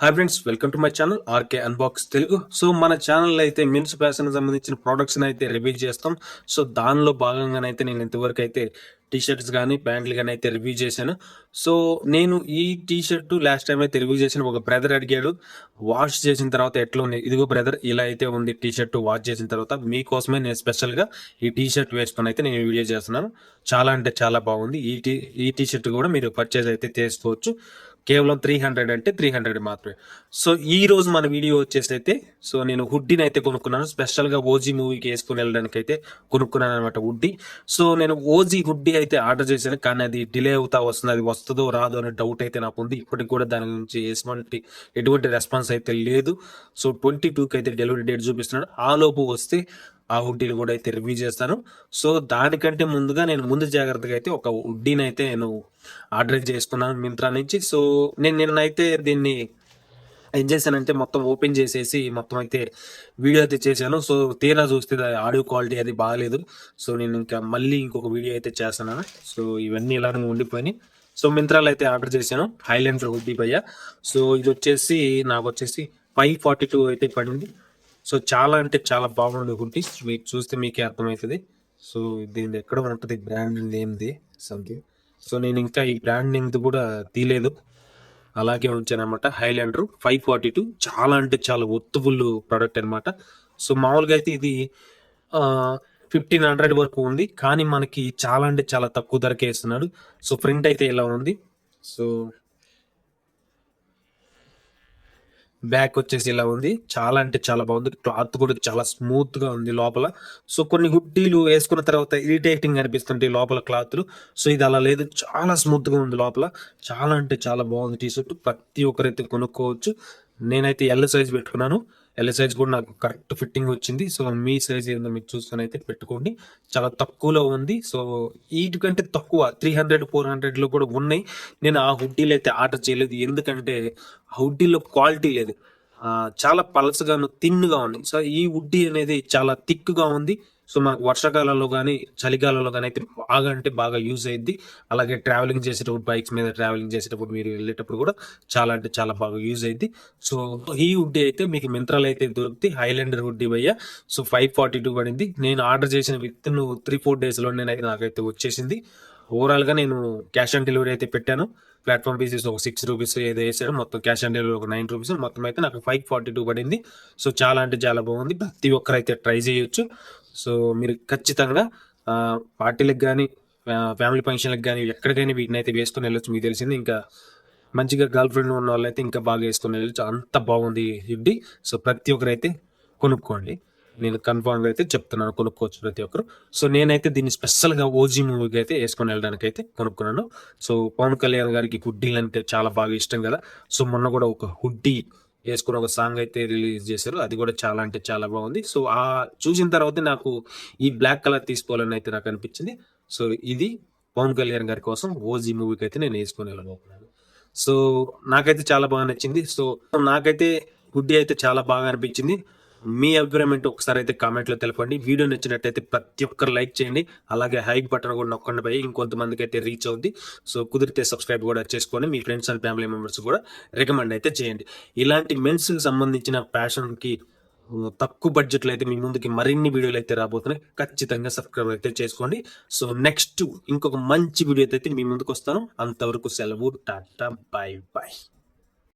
Hi friends, welcome to my channel R K unbox Telugu. So మన channel అయితే men's fashion సంబంధించిన products అయితే review చేస్తాం. సో దానిలో భాగంగానైతే నేను ఇంతవరకు అయితే టీ షర్ట్స్ కానీ ప్యాంట్లు కానీ అయితే రివ్యూ చేశాను. సో నేను ఈ టీ షర్ట్ లాస్ట్ టైం అయితే రివ్యూ చేసిన ఒక బ్రదర్ అడిగాడు, వాష్ చేసిన తర్వాత ఎట్లా ఉంది, ఇదిగో బ్రదర్ ఇలా అయితే ఉంది టీ షర్ట్ వాష్ చేసిన తర్వాత, మీకోసమే నేను స్పెషల్గా ఈ టీ షర్ట్ వేసుకొని అయితే నేను వీడియో చేస్తున్నాను. చాలా అంటే చాలా బాగుంది. ఈ టీ షర్ట్ కూడా మీరు పర్చేజ్ అయితే చేసుకోవచ్చు. కేవలం 300 అంటే 300 మాత్రమే. సో ఈ రోజు మన వీడియో వచ్చేసి అయితే, సో నేను హుడ్డీని అయితే కొనుక్కున్నాను. స్పెషల్గా ఓజీ మూవీకి వేసుకుని వెళ్ళడానికి అయితే కొనుక్కున్నాను అనమాట హుడ్డీ. సో నేను ఓజీ హుడ్డీ అయితే ఆర్డర్ చేశాను, కానీ అది డిలే అవుతా వస్తుంది. అది వస్తుందో రాదో అనే డౌట్ అయితే నాకు ఉంది. ఇప్పటికి కూడా దాని గురించి ఎటువంటి రెస్పాన్స్ అయితే లేదు. సో 22కి అయితే డెలివరీ డేట్ చూపిస్తున్నాడు. ఆ లోపు వస్తే ఆ హుడ్డీని కూడా అయితే రివ్యూ చేస్తాను. సో దానికంటే ముందుగా నేను ముందు జాగ్రత్తగా అయితే ఒక హుడ్డీని అయితే నేను ఆర్డర్ చేసుకున్నాను మింత్రా నుంచి. సో నేను నిన్నైతే దీన్ని ఏం చేశానంటే మొత్తం ఓపెన్ చేసేసి మొత్తం అయితే వీడియో అయితే చేశాను. సో తీరా చూస్తే ఆడియో క్వాలిటీ అది బాగాలేదు. సో నేను ఇంకా మళ్ళీ ఇంకొక వీడియో అయితే చేస్తున్నాను. సో ఇవన్నీ ఇలానే ఉండిపోయినాయి. సో మింత్రాలో అయితే ఆర్డర్ చేశాను హైలాండర్ హుడ్డీ పయ్య. సో ఇది వచ్చేసి నాకు వచ్చేసి 542 అయితే పడింది. సో చాలా అంటే చాలా బాగుంది హుడ్డీ. మీకు చూస్తే మీకే అర్థమవుతుంది. సో దీని ఎక్కడ ఉంటుంది బ్రాండ్ నేమ్ది సంథింగ్. సో నేను ఇంకా ఈ బ్రాండ్ నేమ్ది కూడా తీయలేదు, అలాగే ఉంచాను అనమాట. హైలాండర్ 542 చాలా అంటే చాలా ఒత్తుబుల్ ప్రోడక్ట్ అనమాట. సో మామూలుగా అయితే ఇది 1500 వరకు ఉంది, కానీ మనకి చాలా అంటే చాలా తక్కువ ధరకే ఇస్తున్నాడు. సో ప్రింట్ అయితే ఇలా ఉంది. సో బ్యాక్ వచ్చేసి ఇలా ఉంది. చాలా అంటే చాలా బాగుంది. క్లాత్ కూడా చాలా స్మూత్ గా ఉంది లోపల. సో కొన్ని హుడ్డీలు వేసుకున్న తర్వాత ఇరిటేటింగ్ అనిపిస్తుంటాయి లోపల క్లాత్లు. సో ఇది అలా లేదు, చాలా స్మూత్ గా ఉంది లోపల. చాలా అంటే చాలా బాగుంది టీ షర్ట్. ప్రతి ఒక్కరైతే కొనుక్కోవచ్చు. నేనైతే ఎల్ సైజ్ పెట్టుకున్నాను. ఎల్ సైజ్ కూడా నాకు కరెక్ట్ ఫిట్టింగ్ వచ్చింది. సో మీ సైజ్ ఏందో మీకు చూసుకొని అయితే పెట్టుకోండి. చాలా తక్కువలో ఉంది. సో వీటికంటే తక్కువ 300-400 లో కూడా ఉన్నాయి. నేను ఆ హుడ్డీలు అయితే ఆర్డర్ చేయలేదు, ఎందుకంటే హుడ్డీలో క్వాలిటీ లేదు. చాలా పలసగాను థిన్గా ఉంది. సో ఈ హుడ్డీ అనేది చాలా థిక్గా ఉంది. సో మనకు వర్షాకాలంలో కానీ చలికాలంలో కానీ అయితే బాగా అంటే బాగా యూజ్ అయ్యింది. అలాగే ట్రావెలింగ్ చేసేటప్పుడు, బైక్స్ మీద ట్రావెలింగ్ చేసేటప్పుడు, మీరు వెళ్ళేటప్పుడు కూడా చాలా అంటే చాలా బాగా యూజ్ అయ్యింది. సో ఈ హుడ్డీ అయితే మీకు మింత్రాలు అయితే దొరుకుతాయి. హైలాండర్ హుడ్డీ భయ్య. సో 542 పడింది. నేను ఆర్డర్ చేసిన విత్ 3-4 డేస్లో నాకైతే వచ్చేసింది. ఓవరాల్గా నేను క్యాష్ ఆన్ డెలివరీ అయితే పెట్టాను. ప్లాట్ఫామ్ పీసెస్ ఒక 6 రూపీస్ ఏదో వేసాడు, మొత్తం క్యాష్ ఆన్ డెలివరీ ఒక 9 రూపీస్, మొత్తం అయితే నాకు 542 పడింది. సో చాలా అంటే చాలా బాగుంది. ప్రతి ఒక్కరైతే ట్రై చేయొచ్చు. సో మీరు ఖచ్చితంగా పార్టీలకు కానీ ఫ్యామిలీ ఫంక్షన్లకు కానీ ఎక్కడికైనా వీటిని అయితే వేసుకొని వెళ్ళొచ్చు. మీకు తెలిసింది, ఇంకా మంచిగా గర్ల్ ఫ్రెండ్ ఉన్న వాళ్ళు అయితే ఇంకా బాగా వేసుకొని వెళ్ళొచ్చు. అంత బాగుంది హుడ్డీ. సో ప్రతి ఒక్కరైతే కొనుక్కోండి. నేను కన్ఫామ్గా అయితే చెప్తున్నాను, కొనుక్కోవచ్చు ప్రతి ఒక్కరు. సో నేనైతే దీన్ని స్పెషల్గా ఓజీ మూవీకి అయితే వేసుకొని వెళ్ళడానికి అయితే కొనుక్కున్నాను. సో పవన్ కళ్యాణ్ గారికి హుడ్డీలు అంటే చాలా బాగా ఇష్టం కదా. సో మొన్న కూడా ఒక హుడ్డీ వేసుకుని ఒక సాంగ్ అయితే రిలీజ్ చేశారు. అది కూడా చాలా అంటే చాలా బాగుంది. సో ఆ చూసిన తర్వాత నాకు ఈ బ్లాక్ కలర్ తీసుకోవాలని అయితే నాకు అనిపించింది. సో ఇది పవన్ కళ్యాణ్ గారి కోసం ఓజీ మూవీకి అయితే నేను వేసుకొని వెళ్ళబోతున్నాను. సో నాకైతే చాలా బాగా నచ్చింది. సో నాకైతే హుడ్డీ అయితే చాలా బాగా అనిపించింది. మీ అభిప్రాయం ఏంటో ఒకసారి అయితే కామెంట్లో తెలపండి. వీడియో నచ్చినట్టయితే ప్రతి ఒక్కరు లైక్ చేయండి. అలాగే హైక్ బటన్ కూడా నొక్కండి పోయి ఇంకొంతమందికి అయితే రీచ్ అవుద్ది. సో కుదిరితే సబ్స్క్రైబ్ కూడా చేసుకొని మీ ఫ్రెండ్స్ అండ్ ఫ్యామిలీ మెంబర్స్ కూడా రికమెండ్ అయితే చేయండి. ఇలాంటి మెన్స్కి సంబంధించిన ఫ్యాషన్కి తక్కువ బడ్జెట్లో అయితే మీ ముందుకి మరిన్ని వీడియోలు అయితే రాబోతున్నాయి. ఖచ్చితంగా సబ్స్క్రైబ్ అయితే చేసుకోండి. సో నెక్స్ట్ ఇంకొక మంచి వీడియో అయితే మీ ముందుకు వస్తాను. అంతవరకు సెలవు, టాటా, బై బై.